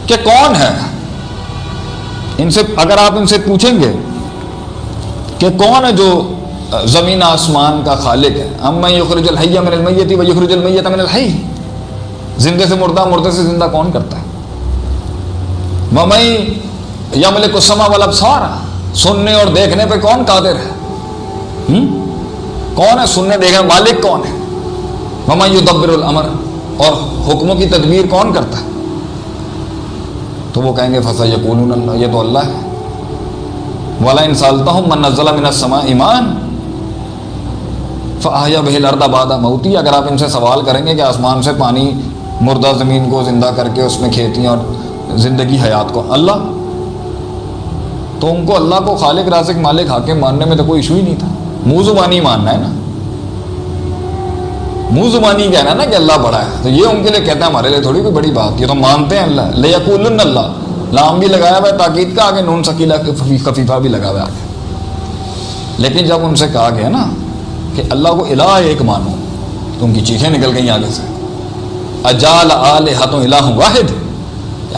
کہ کون ہے. ان سے اگر آپ ان سے پوچھیں گے کہ کون ہے جو زمین آسمان کا خالق ہے، امن یخرج الحی من المیت و یخرج المیت من الحی، زندے سے مردہ، مردے سے زندہ کون کرتا ہے. ومن یملک السمع والابصار، سننے اور دیکھنے پہ کون قادر ہے؟ کون ہے سننے دیکھنے مالک کون ہے؟ ومن یدبر الامر، اور حکموں کی تدبیر کون کرتا ہے؟ تو وہ کہیں گے فسیقولون اللہ، یہ تو اللہ ہے. وَلَئِن سَأَلْتَهُم مَّن نَّزَّلَ مِنَ السَّمَاءِ مَاءً فَأَحْيَا بِهِ الْأَرْضَ بَعْدَ مَوْتِهَا، اگر آپ ان سے سوال کریں گے کہ آسمان سے پانی مردہ زمین کو زندہ کر کے اس میں کھیتیاں اور زندگی حیات کو، اللہ، تو ان کو اللہ کو خالق رازق مالک حاکم ماننے میں تو کوئی ایشو ہی نہیں تھا. منہ زبانی ماننا ہے نا، منہ زبانی کہنا نا کہ اللہ بڑا ہے، تو یہ ان کے لیے کہتے ہیں، ہمارے لیے تھوڑی کوئی بڑی بات، یہ تو مانتے ہیں اللہ. لَيَقُولُنَّ اللہ، لام بھی لگایا ہوا ہے تاکید کا، آگے نون ثقیلہ خفیفہ بھی لگا ہوا ہے آگے. لیکن جب ان سے کہا گیا نا کہ اللہ کو الہ ایک مانو، تو ان کی چیخیں نکل گئیں آگے سے. اجعل آلہۃ الہ واحد،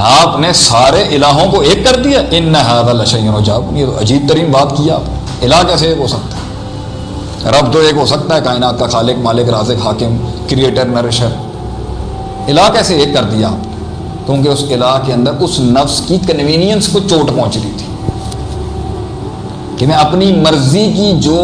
آپ نے سارے الہوں کو ایک کر دیا. ان ھذا لشیء عجاب، یہ تو عجیب ترین بات کی آپ نے. الہ کیسے ایک ہو سکتا ہے؟ رب تو ایک ہو سکتا ہے، کائنات کا خالق مالک رازق حاکم کریٹر نرشر. الہ کیسے ایک کر دیا آپ نے؟ کیونکہ اس الہ کے اندر اس نفس کی کنوینئنس کو چوٹ پہنچ رہی تھی کہ میں اپنی مرضی کی جو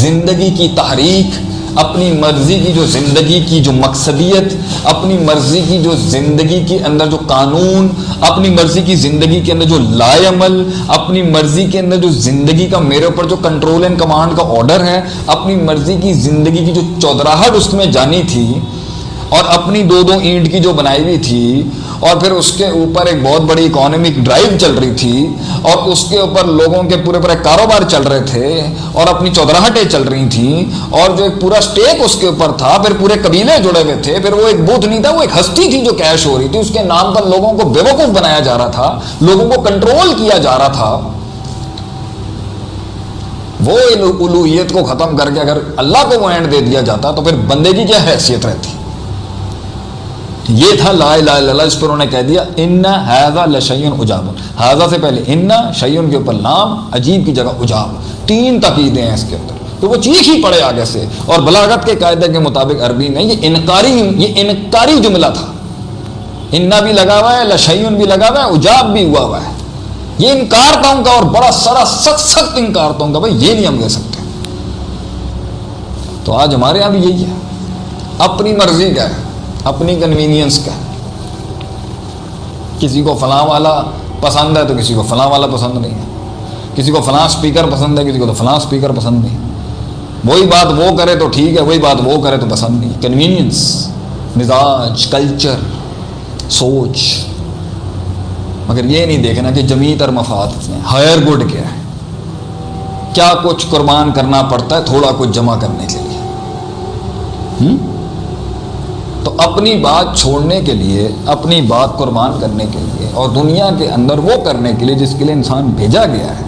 زندگی کی تحریک، اپنی مرضی کی جو زندگی کی جو مقصدیت، اپنی مرضی کی جو زندگی کے اندر جو قانون، اپنی مرضی کی زندگی کے اندر جو لائے عمل، اپنی مرضی کے اندر جو زندگی کا میرے اوپر جو کنٹرول اینڈ کمانڈ کا آرڈر ہے، اپنی مرضی کی زندگی کی جو چودراہٹ اس میں جانی تھی، اور اپنی دو اینٹ کی جو بنائی ہوئی تھی، اور پھر اس کے اوپر ایک بہت بڑی اکانومک ڈرائیو چل رہی تھی، اور اس کے اوپر لوگوں کے پورے کاروبار چل رہے تھے، اور اپنی چودراہٹیں چل رہی تھیں، اور جو ایک پورا سٹیک اس کے اوپر تھا، پھر پورے قبیلے جڑے ہوئے تھے، پھر وہ ایک بت نہیں تھا، وہ ایک ہستی تھی جو کیش ہو رہی تھی، اس کے نام پر لوگوں کو بیوقوف بنایا جا رہا تھا، لوگوں کو کنٹرول کیا جا رہا تھا. وہ الوہیت کو ختم کر کے اگر اللہ کو وہ اینڈ دے دیا جاتا تو پھر بندے کی کیا حیثیت رہتی؟ یہ تھا لا الہ الا اللہ، اس پر انہوں نے کہہ دیا ان ھذا لشیء عجاب. ھذا سے پہلے ان، شیء کے اوپر لام، عجیب کی جگہ عجاب، تین تاکیدیں ہیں اس کے اندر، تو وہ چیخ ہی پڑے آگے سے. اور بلاغت کے قاعدے کے مطابق عربی میں یہ انکاری جملہ تھا. ان بھی لگا ہوا ہے، لشیء بھی لگا ہوا ہے، عجاب بھی ہوا ہے. یہ انکار تھا ان کا، اور بڑا سارا سخت انکار تھا ان کا، بھائی یہ نہیں ہم لے سکتے. تو آج ہمارے یہاں بھی یہی ہے، اپنی مرضی کا ہے، اپنی کنوینئنس کا. کسی کو فلاں والا پسند ہے تو کسی کو فلاں والا پسند نہیں ہے، کسی کو فلاں سپیکر پسند ہے، کسی کو تو فلاں سپیکر پسند نہیں. وہی بات وہ کرے تو ٹھیک ہے، وہی بات وہ کرے تو پسند نہیں. کنوینئنس، مزاج، کلچر، سوچ. مگر یہ نہیں دیکھنا کہ جمیع تر مفاد میں ہائر گڈ کیا ہے، کیا کچھ قربان کرنا پڑتا ہے تھوڑا کچھ جمع کرنے کے لیے. تو اپنی بات چھوڑنے کے لیے، اپنی بات قربان کرنے کے لیے، اور دنیا کے اندر وہ کرنے کے لیے جس کے لیے انسان بھیجا گیا ہے،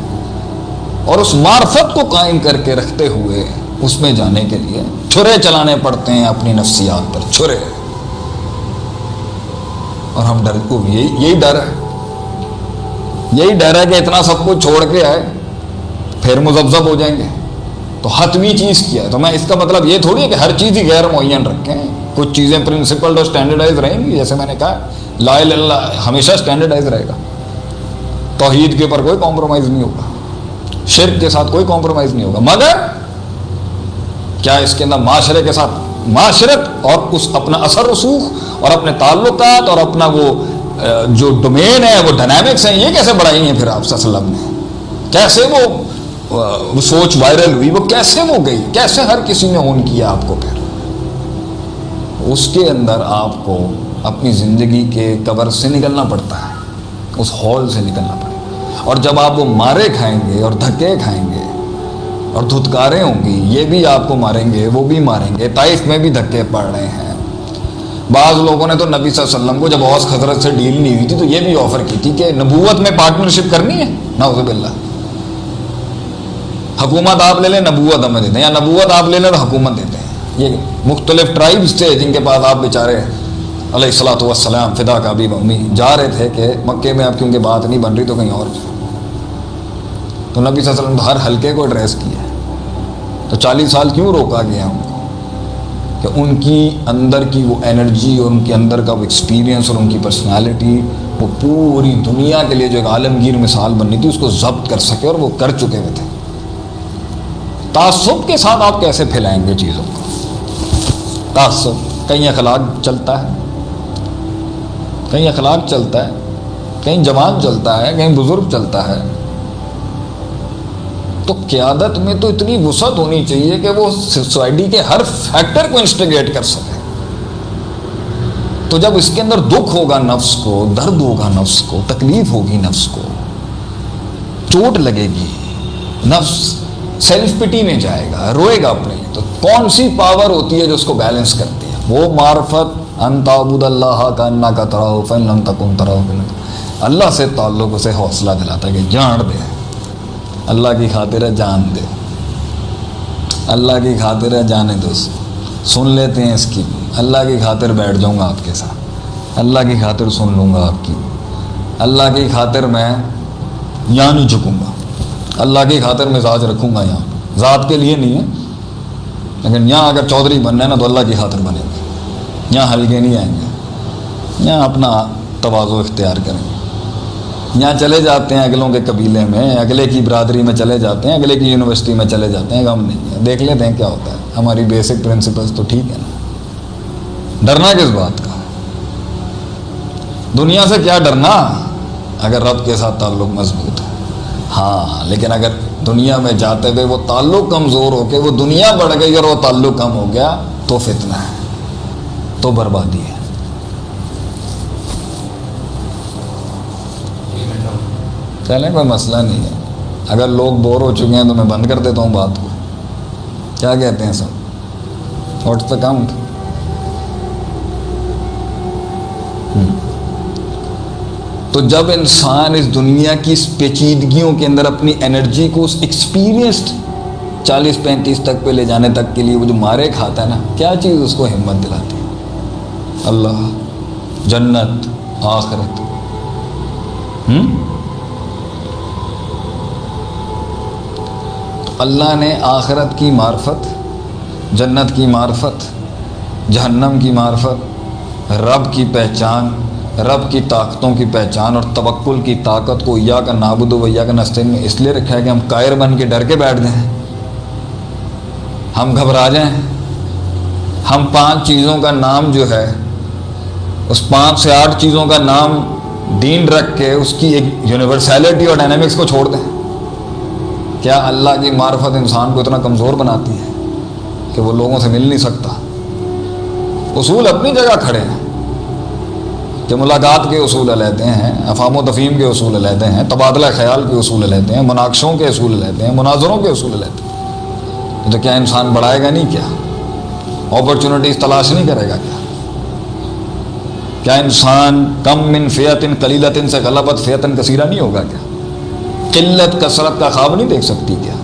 اور اس معرفت کو قائم کر کے رکھتے ہوئے اس میں جانے کے لیے چھرے چلانے پڑتے ہیں اپنی نفسیات پر، چھرے. اور ہم ڈر کو یہی ڈر ہے، یہی ڈر ہے کہ اتنا سب کچھ چھوڑ کے آئے پھر مذبذب ہو جائیں گے. تو حتمی چیز کیا ہے. تو میں اس کا مطلب یہ تھوڑی ہے کہ ہر چیز ہی غیر معین رکھیں. کچھ چیزیں پرنسپل اور اسٹینڈرڈائز رہیں گی، جیسے میں نے کہا لا الہ الا اللہ ہمیشہ اسٹینڈرڈائز رہے گا. توحید کے اوپر کوئی کمپرومائز نہیں ہوگا، شرک کے ساتھ کوئی کمپرومائز نہیں ہوگا. مگر کیا اس کے اندر معاشرے کے ساتھ معاشرت اور اس اپنا اثر رسوخ اور اپنے تعلقات اور اپنا وہ جو ڈومین ہے، وہ ڈائنامکس ہیں، یہ کیسے بڑھائی ہیں پھر آپ صلی اللہ علیہ وسلم نے؟ کیسے وہ سوچ وائرل ہوئی، وہ کیسے وہ گئی، کیسے ہر کسی نے اون کیا آپ کو؟ پھر اس کے اندر آپ کو اپنی زندگی کے کور سے نکلنا پڑتا ہے، اس ہال سے نکلنا پڑتا ہے. اور جب آپ وہ مارے کھائیں گے اور دھکے کھائیں گے اور دھتکاریں ہوں گی، یہ بھی آپ کو ماریں گے، وہ بھی ماریں گے. طائف میں بھی دھکے پڑ رہے ہیں. بعض لوگوں نے تو نبی صلی اللہ علیہ وسلم کو جب اوس خزرج سے ڈیل نہیں ہوئی تھی تو یہ بھی آفر کی تھی کہ نبوت میں پارٹنرشپ کرنی ہے، نعوذ باللہ. حکومت آپ لے لیں، نبوت ہمیں دیتے ہیں، یا نبوت آپ لے لیں تو حکومت دیتے ہیں. یہ مختلف ٹرائبز تھے جن کے پاس آپ بیچارے علیہ الصلوۃ والسلام فدا کا ابی و امی جا رہے تھے کہ مکے میں اب کیونکہ بات نہیں بن رہی تو کہیں اور جائیں، تو نبی صلی اللہ علیہ وسلم نے ہر حلقے کو ایڈریس کیا، تو 40 سال کیوں روکا گیا ان کو؟ کہ ان کی اندر کی وہ انرجی اور ان کے اندر کا وہ ایکسپیرینس اور ان کی پرسنالٹی وہ پوری دنیا کے لیے جو ایک عالمگیر مثال بننی تھی اس کو ضبط کر سکے، اور وہ کر چکے ہوئے تھے۔ تعصب کے ساتھ آپ کیسے پھیلائیں گے چیزوں کو؟ تعصب کہیں اخلاق چلتا ہے، کہیں اخلاق چلتا ہے، کہیں جوان چلتا ہے، کہیں بزرگ چلتا ہے، تو قیادت میں تو اتنی وسعت ہونی چاہیے کہ وہ سوسائٹی کے ہر فیکٹر کو انسٹیگیٹ کر سکے۔ تو جب اس کے اندر دکھ ہوگا نفس کو، درد ہوگا نفس کو، تکلیف ہوگی نفس کو، چوٹ لگے گی، نفس سیلف پٹی میں جائے گا، روئے گا اپنے، تو کون سی پاور ہوتی ہے جو اس کو بیلنس کرتی ہے؟ وہ معرفت، ان تعبد اللہ کانک تراہ فإن لم تکن تراہ، اللہ سے تعلق اسے حوصلہ دلاتا ہے کہ جان دے، اللہ کی خاطر ہے جان دے، اللہ کی خاطر ہے جانے دو، سن لیتے ہیں اس کی، اللہ کی خاطر بیٹھ جاؤں گا آپ کے ساتھ، اللہ کی خاطر سن لوں گا آپ کی، اللہ کی خاطر میں یہاں نہیں جھکوں گا، اللہ کی خاطر مزاج رکھوں گا یہاں، ذات کے لیے نہیں ہے، لیکن یہاں اگر چودھری بننا ہے نا تو اللہ کی خاطر بنے گا، یہاں ہلکے نہیں آئیں گے، یہاں اپنا تواضع اختیار کریں گے، یہاں چلے جاتے ہیں اگلوں کے قبیلے میں، اگلے کی برادری میں چلے جاتے ہیں، اگلے کی یونیورسٹی میں چلے جاتے ہیں، غم نہیں ہے، دیکھ لیتے ہیں کیا ہوتا ہے، ہماری بیسک پرنسپلز تو ٹھیک ہے نا، ڈرنا کس بات کا؟ دنیا سے کیا ڈرنا اگر رب کے ساتھ تعلق مضبوط ہے؟ ہاں، لیکن اگر دنیا میں جاتے ہوئے وہ تعلق کمزور ہو کے وہ دنیا بڑھ گئی اور وہ تعلق کم ہو گیا تو فتنہ ہے، تو بربادی ہے۔ چلیں کوئی مسئلہ نہیں ہے، اگر لوگ بور ہو چکے ہیں تو میں بند کر دیتا ہوں بات کو، کیا کہتے ہیں سب؟ What's the count? تو جب انسان اس دنیا کی اس پیچیدگیوں کے اندر اپنی انرجی کو اس ایکسپیرینسڈ 40-35 تک پہ لے جانے تک کے لیے وہ جو مارے کھاتا ہے نا، کیا چیز اس کو ہمت دلاتی ہے؟ اللہ، جنت، آخرت۔ اللہ نے آخرت کی معرفت، جنت کی معرفت، جہنم کی معرفت، رب کی پہچان، رب کی طاقتوں کی پہچان اور توکل کی طاقت کو ایاک نعبد و ایاک نستعین میں اس لیے رکھا ہے کہ ہم قائر بن کے ڈر کے بیٹھ جائیں، ہم گھبرا جائیں، ہم 5 چیزوں کا نام جو ہے اس 5 سے 8 چیزوں کا نام دین رکھ کے اس کی ایک یونیورسیلٹی اور ڈائنامکس کو چھوڑ دیں۔ کیا اللہ کی معرفت انسان کو اتنا کمزور بناتی ہے کہ وہ لوگوں سے مل نہیں سکتا؟ اصول اپنی جگہ کھڑے ہیں کہ ملاقات کے اصول علیحدہ ہیں، افہام و تفہیم کے اصول علیحدہ ہیں، تبادلہ خیال کے اصول علیحدہ ہیں، مناقشوں کے اصول علیحدہ ہیں، مناظروں کے اصول علیحدہ ہیں، تو کیا انسان بڑھائے گا نہیں؟ کیا اپرچونٹیز تلاش نہیں کرے گا؟ کیا انسان کم من فیۃ قلیلۃ سے غلبت فیۃ کثیرہ نہیں ہوگا؟ کیا قلت کثرت کا خواب نہیں دیکھ سکتی؟ کیا